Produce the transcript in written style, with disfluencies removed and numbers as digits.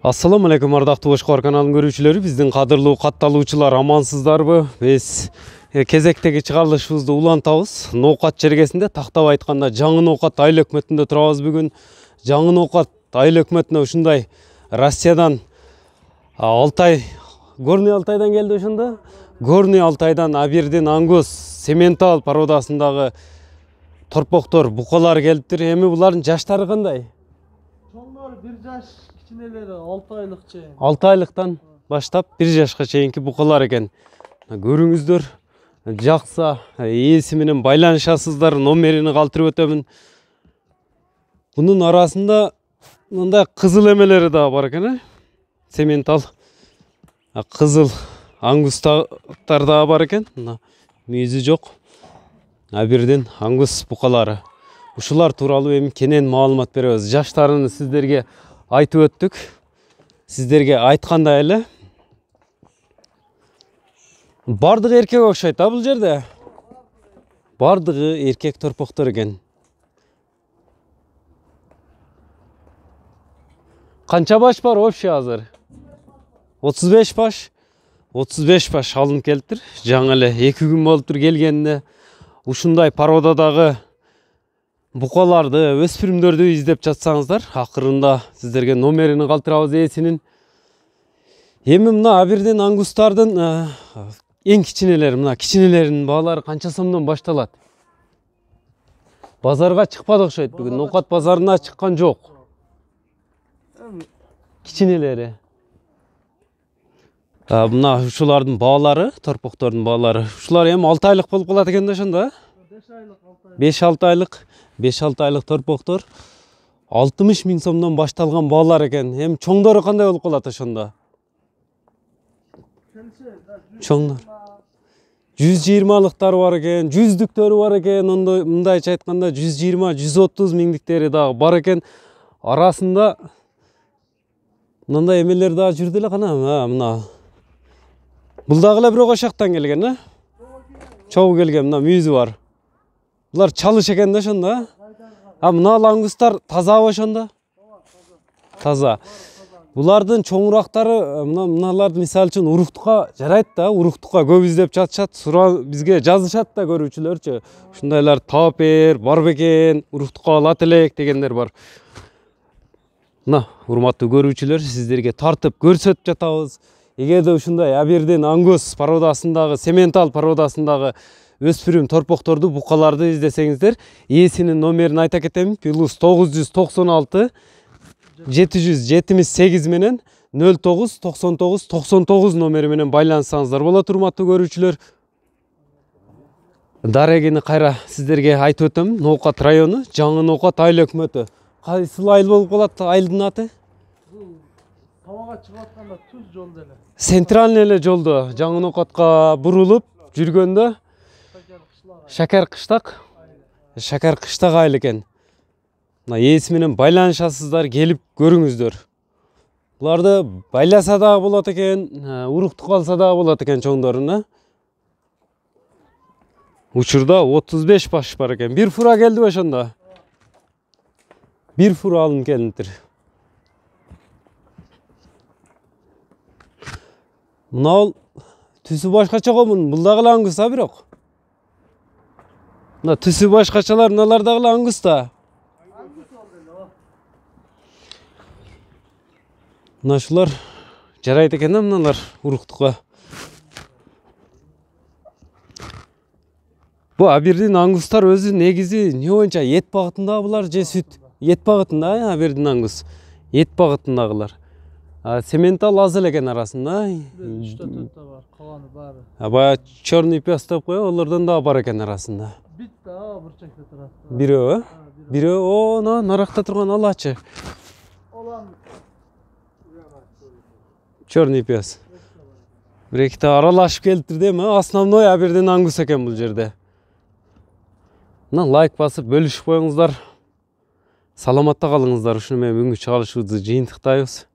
Ассаламу алейкум, ардактуу Бошкор каналынын көрүүчүлөрү, биздин кадырлуу катталуучулар амансыздарбы? Биз кезектеги чыгарылышыбызды улантабыз. Ноокат жергесинде, тактап айтканда жаңы Ноокат айыл өкмөтүндө турабыз бүгүн. Жаңы Ноокат айыл өкмөтүнө ушундай Россиядан Алтай, Горный Алтайдан келди ошондо. Горный Алтайдан Абердин, Ангус, Сементал породасындагы торпоктор, букалар келиптир. Эми булардын жаштары кандай? Чоңдор 1 жаш, кичинелери 6 айлык чейин. 6 айлыктан баштап 1 жашка чейинки букалар экен. Көрүңүздөр, жакса ээси менен байланышасыздар, номерин калтырып өтөмүн. Бунун арасында мындай кызыл эмелери да бар экен, Сементал. Кызыл ангустар да бар экен. Мүйүзү жок. Абердин Ангус букалары. Ушулар тууралуу эми кенен маалымат беребиз. Жаштарын сиздерге айтып өттүк. Сиздерге айткандай эле. Бардыгы эркек окшойт, бул жерде. Бардыгы эркек торпоктор экен. Канча баш бар общий азыр? 35 баш. 35 баш алынып келиптир. Жаңы эле 2 күн болуптур келгенде. Ушундай породадагы букаларды, өспүрүмдөрдү издеп жатсаңыздар, акырында сиздерге номерин калтырабыз ээсинин. Эми мына Абердин Ангустардын эң кичинелери, мына кичинелеринин баалары канча сомдон башталат? Базарга чыкпадык окшойт бүгүн. Ноокат базарына чыккан жок. Кичинелери. Мына ушулардын баалары, торпоктордун баалары. Ушулар эми 6 айлык болуп калат экен да ошондо. 5-6 айлык. 5-6 айлык торпоктор 60 000 сомдон башталган баалар экен. Эми чоңдору кандай болуп калат ошондо? Чоңдор 120-лыктары бар экен, 100-дүктөрү бар экен. Мындайча айтканда 120-130 миңдиктери дагы бар экен. Арасында мындай эмелер дагы жүрдү эле кана. Мына бул дагы эле бирок ошоктон келген, чогуу келген, мына мүйүзү бар. Булар чалыш экен да ошондо. Мына ангустар тазабы ошондо? Таза. Булардын чоңурактары, мыналарды мисалы үчүн уруктукка жарайт да, уруктукка көп издеп жатышат. Бизге жазышат да көрүүчүлөрчү. Ушундайлар таап бер, бар бекен, уруктукка алат элек дегендер бар. Мына, урматтуу көрүүчүлөр, сиздерге тартып көрсөтүп жатабыз. Эгерде ушундай Абердин Ангус породасындагы, Сементал породасындагы өспүрүм торпокторду, букаларды издесеңиздер, ээсинин номерин айта кетемин. +996 778 менен 099999 номери менен байланышсаңыздар болот, урматтуу көрүүчүлөр. Дарегини кайра сиздерге айтып өтөм. Ноокат району, жаңы Ноокат айыл өкмөтү. Кайсыл айыл болуп калат айылдын аты? Тамага чыгып атканда түз жолдо эле. Центральный эле жолдо жаңы Ноокатка бурулуп жүргөндө Шакар кыштак. Шакар кыштак айыл экен. Мына ээси менен байланышасыздар, келип көрүңүздөр. Буларды байласа дагы болот экен, уруктук алса дагы болот экен чоңдорун. Учурда 35 баш бар экен. 1 фура келдиби ошондо? 1 фура алынып келиптир. Мына түсү башкача комун. Бул дагы ангус бирок. Мына түсү башкачалар, мыналар дагы ангус да. Мына шулар жарайт экен да, мыналар уруктукка. Бу Абердин Ангустар өзү негизи не боюнча эт багытында булар же сүт? Эт багытында Абердин Ангус. Эт багытындагылар. Сементал аз эле экен арасында. 3-4 бар, калганы баары. Баягы чёрный пес деп коё, олордон дагы бар экен арасында. Бит да бурчакта турат. Бирөө, бирөө, наракта турган алачы. Олан Чёрный пес. Бир-эките аралашып келиптир дейм, основной Абердин Ангус экен бул жерде. Мына лайк басып бөлүшүп коюңуздар. Саламатта калыңыздар. Ушуну менен бүгүнкү чыгарылышыбызды жыйынтыктайбыз.